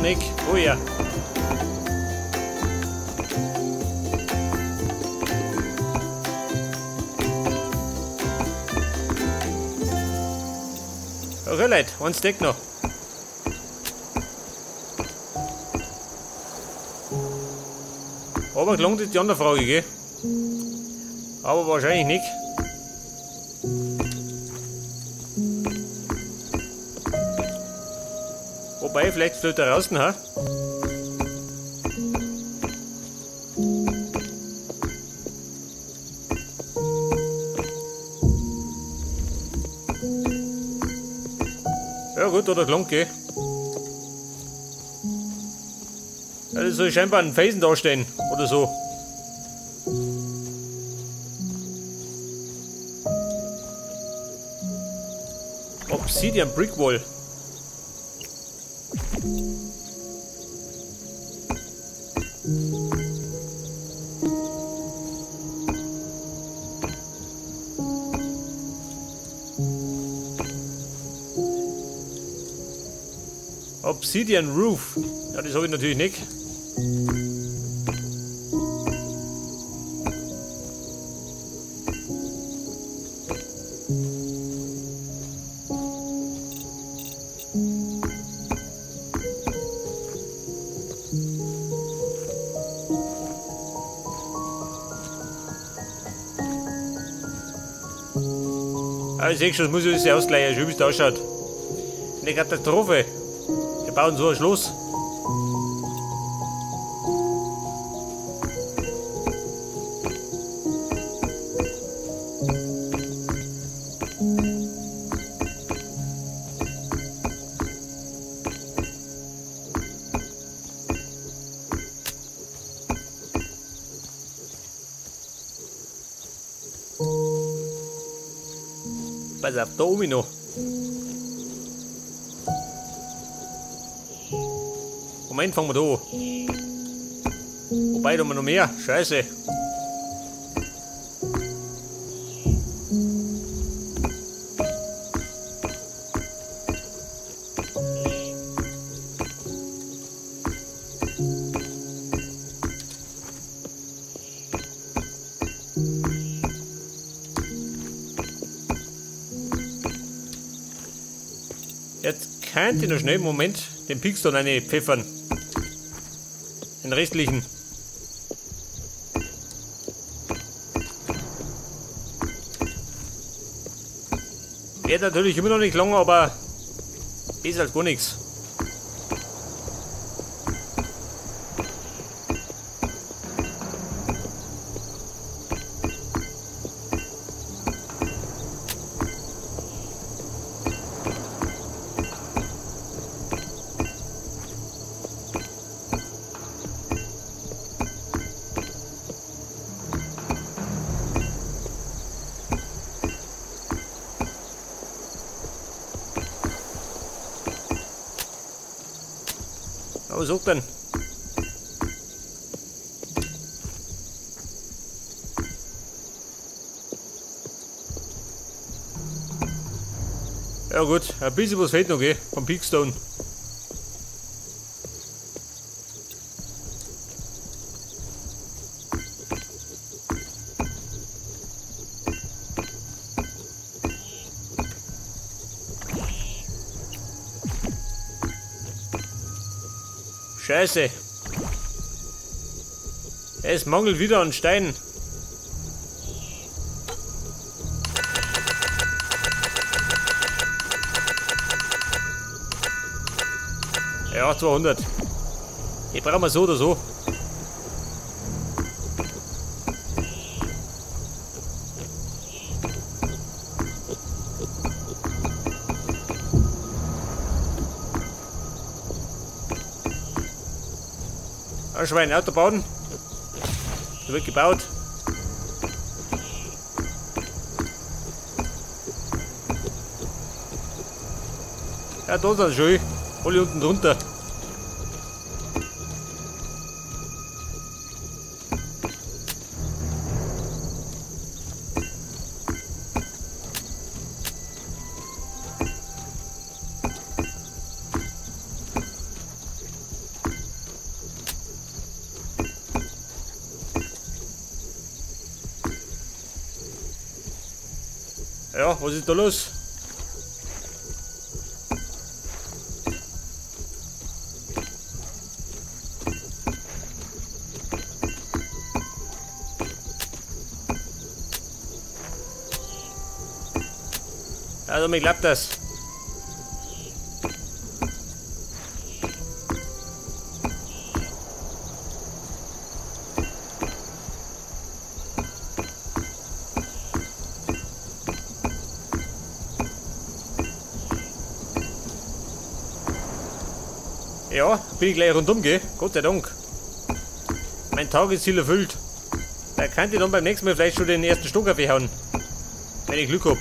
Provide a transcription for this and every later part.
Nick. Oh ja. Okay, Leute, ein Steak noch. Aber gelangt ist die andere Frage, gell? Aber wahrscheinlich nicht. Wobei, vielleicht steht er draußen, ha? Ja gut, oder gelangt, gell? Ja, das soll scheinbar ein Felsen dastehen, oder so. Obsidian Brick Wall. Obsidian Roof. Ja, das habe ich natürlich nicht. Ah, ich sehe schon, das muss ich das ausgleichen, wie es da ausschaut. Eine Katastrophe. Wir bauen so ein Schloss. Pass auf, da oben noch. Moment, fangen wir da an. Wobei, da haben wir noch mehr. Scheiße. Jetzt könnte ich noch schnell, Moment, den Pixton eine pfeffern. Den restlichen. Geht natürlich immer noch nicht lang, aber ist halt gar nichts. Was sagt denn? Ja gut, ein bisschen was fehlt noch, gell, vom Peakstone. Scheiße. Es mangelt wieder an Steinen. Ja, 200. Die brauchen wir so oder so. Ein Schwein, Auto bauen. Da wird gebaut. Ja, da ist er schon. Alle unten drunter. Ja, was ist da los? Also mir klappt das. Ja, bin ich gleich rundum, gell? Gott sei Dank. Mein Tagesziel erfüllt. Da kann ich dann beim nächsten Mal vielleicht schon den ersten Stockkaffee hauen. Wenn ich Glück hab.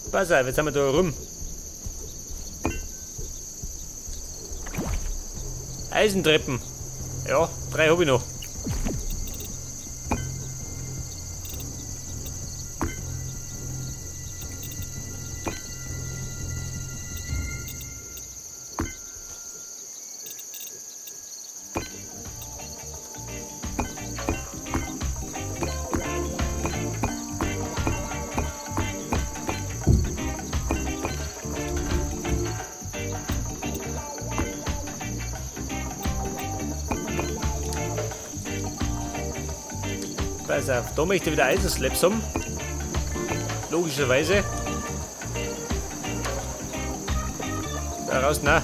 Pass auf, jetzt haben wir da rum. Eisentreppen. Ja, 3 habe ich noch. Pass auf, da möchte ich wieder Eisenslaps haben. Logischerweise. Da raus, na.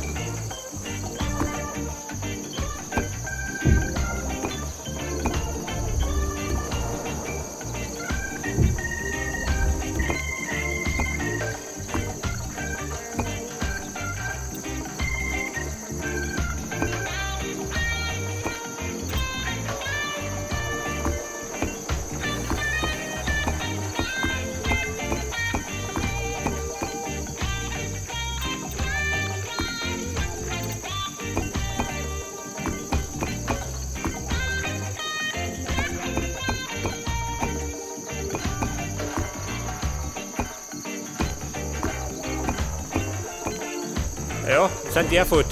Ja, sind die Erfurt.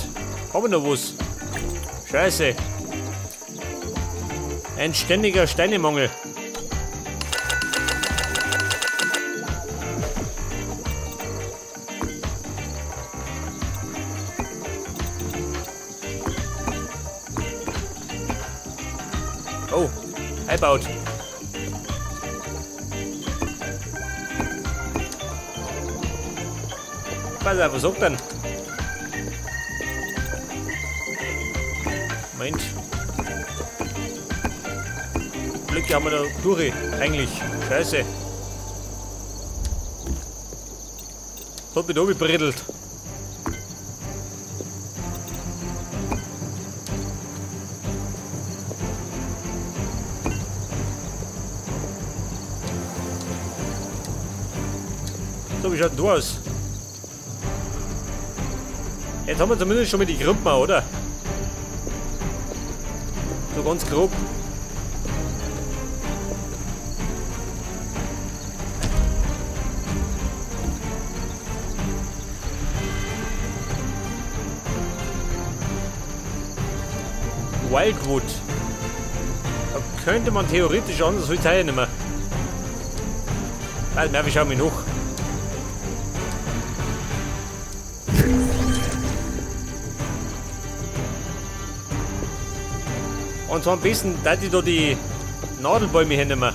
Haben wir noch was? Scheiße. Ein ständiger Steinemangel. Oh, einbaut. Pass auf, was sagt denn? Moment. Glück haben wir da durch, eigentlich. Scheiße. Hat mich da gebrittelt. So, wie schaut denn du aus? Jetzt haben wir zumindest schon mal die Grümpma, oder? So ganz grob. Wildwood. Da könnte man theoretisch anders heute teilnehmen. Also, wir schauen mich noch. Und zwar am besten, dass ich da die Nadelbäume hinnehmen.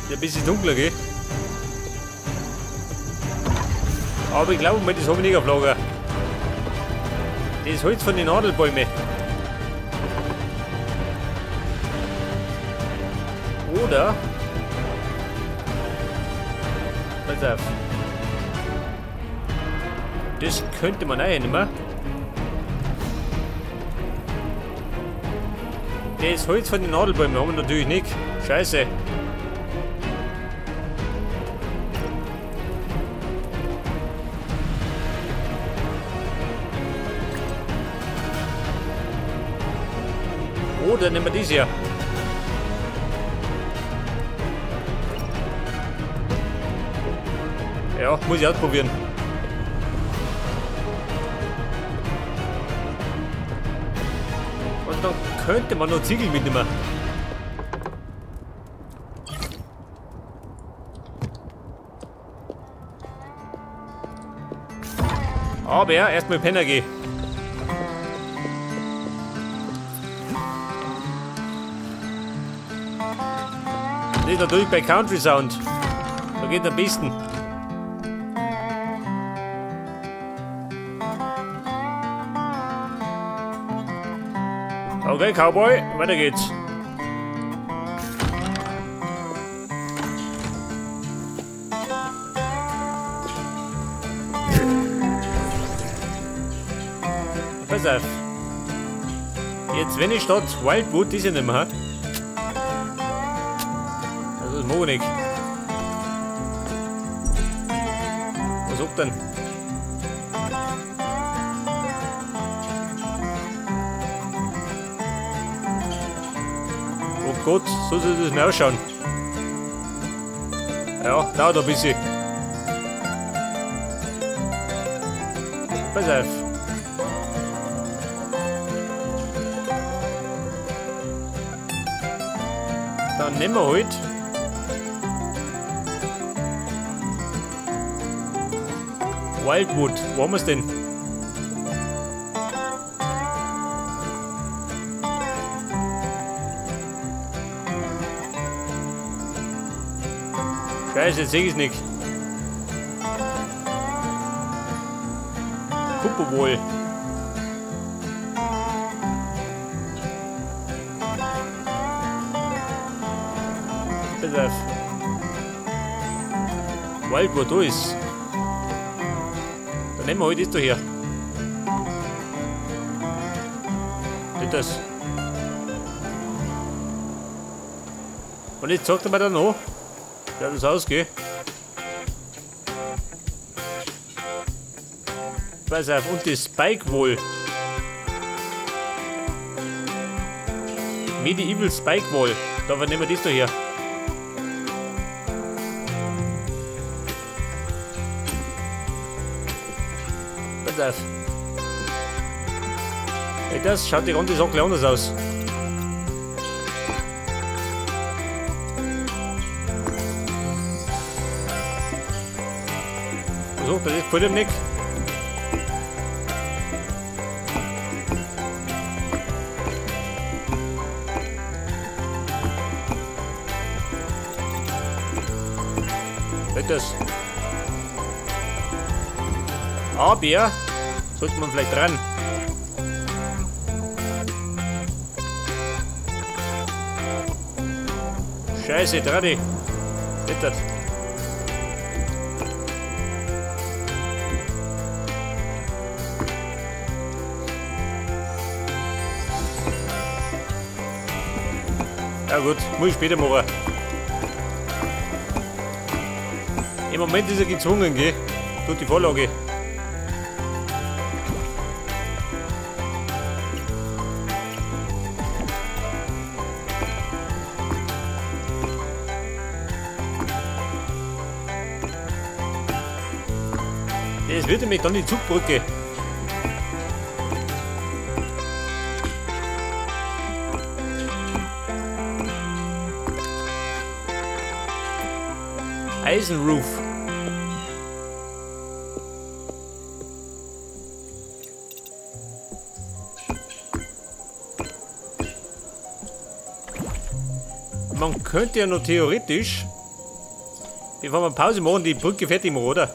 Ja, ein bisschen dunkler, gell? Aber ich glaube, das habe ich nicht auf Lager. Das Holz von den Nadelbäumen. Oder? Pass auf. Das könnte man auch nehmen. Das Holz von den Nadelbäumen haben wir natürlich nicht. Scheiße. Oh, dann nehmen wir das hier. Ja, muss ich ausprobieren. Und dann könnte man noch Ziegel mitnehmen. Aber ja, erstmal pennen gehen. Das ist natürlich bei Country Sound. Da geht am besten. Okay, Cowboy, weiter geht's. Pass auf. Jetzt, wenn ich statt Wildwood diese nicht mehr hat. Also das mag ich nicht. Was sagt denn? Oh Gott, so soll das mal ausschauen. Ja, dauert ein bisschen. Pass auf. Dann nehmen wir halt Wildwood. Wo haben wir es denn? Scheiße, jetzt sehe ich es nicht. Kupferwohl. Pass auf. Wildwood, da ist. Dann nehmen wir halt das da hier. Nicht das. Und jetzt sagt er mir dann noch, ja, das ausgeht. Pass auf, und das Spike wohl. Medieval Spike Wall. Da nehmen wir das da hier. Pass auf. Hey, das schaut die ganze Sache anders aus. So, das gefällt ihm nicht. Das. Aber sollte man vielleicht ran. Scheiße, Tradi. Bitte. Ja gut, muss ich später machen. Im Moment ist er gezwungen, gell? Tut die Vorlage. Das wird nämlich dann die Zugbrücke. Eisenroof. Man könnte ja noch theoretisch, bevor wir Pause machen, die Brücke fertig machen, oder?